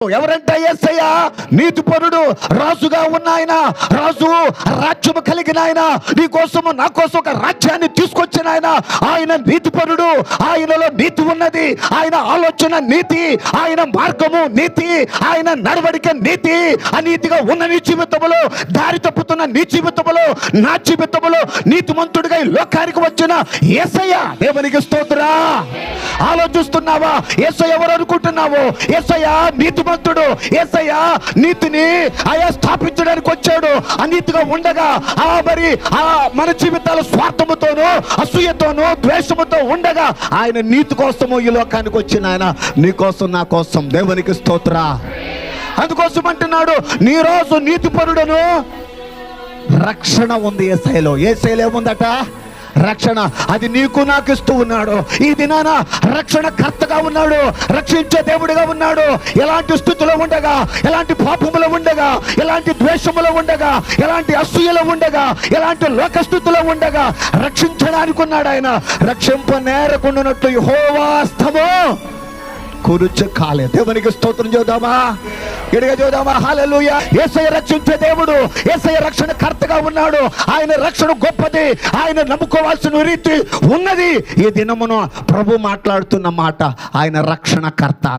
ఎవరంటే యేసయ్య నీతిపరుడు, రాజుగా ఉన్న ఆయన, రాజు రాజ్యము కలిగిన ఆయన, నీ కోసము నా కోసం ఒక రాజ్యాన్ని తీసుకొచ్చిన ఆయన. ఆయన నీతిపరుడు, ఆయనలో నీతి ఉన్నది, ఆయన ఆలోచన నీతి, ఆయన మార్గము నీతి, ఆయన నడవడిక నీతి. అనీతిగా ఉన్న నీ జీవితంలో, దారి తప్పుతున్న నీ జీవితంలో, నా జీవితంలో నీతిమంతుడిగా ఈ లోకానికి వచ్చిన యేసయ్య. దేవునికి స్తోత్రా. ఆలోచిస్తున్నావా యేసయ్య ఎవరు అనుకుంటున్నావు? యేసయ్య నీతిమంతుడు, యేసయ్య నీతిని ఆయా స్థాపించడానికి వచ్చాడు. అనీతిగా ఉండగా మరి మన జీవితాల స్వార్థముతోనూ అసూయతోనూ ద్వేషముతో ఉండగా ఆయన నీతి కోసము ఈ లోకానికి వచ్చిన ఆయన, నీ కోసం నా కోసం. దేవునికి స్తోత్ర. అందుకోసం అంటున్నాడు, నీ రోజు నీతిపరుడును రక్షణ ఉంది యేసయ్యలో. యేసయ్యలో ఏముందట? రక్షణ. అది నీకు నాకు ఇస్తూ ఉన్నాడు. ఈ దినాన రక్షణ కర్తగా ఉన్నాడు, రక్షించే దేవుడిగా ఉన్నాడు. ఎలాంటి స్థితిలో ఉండగా, ఎలాంటి పాపములో ఉండగా, ఎలాంటి ద్వేషములో ఉండగా, ఎలాంటి అసూయలో ఉండగా, ఎలాంటి లోకస్థితిలో ఉండగా రక్షించడానికి ఉన్నాడు ఆయన. రక్షింప నేరకుండానట్లు యెహోవా హస్తము కురుచ కాలే. దేవునికి స్తోత్రం చూద్దామా, గట్టిగా చూద్దామా. హల్లెలూయా. యేసయ్య రక్షించే దేవుడు, యేసయ్య రక్షణ కర్తగా ఉన్నాడు. ఆయన రక్షణ గొప్పది, ఆయన నమ్ముకోవాల్సిన రీతి ఉన్నది. ఈ దినమున ప్రభు మాట్లాడుతున్న మాట, ఆయన రక్షణ కర్త.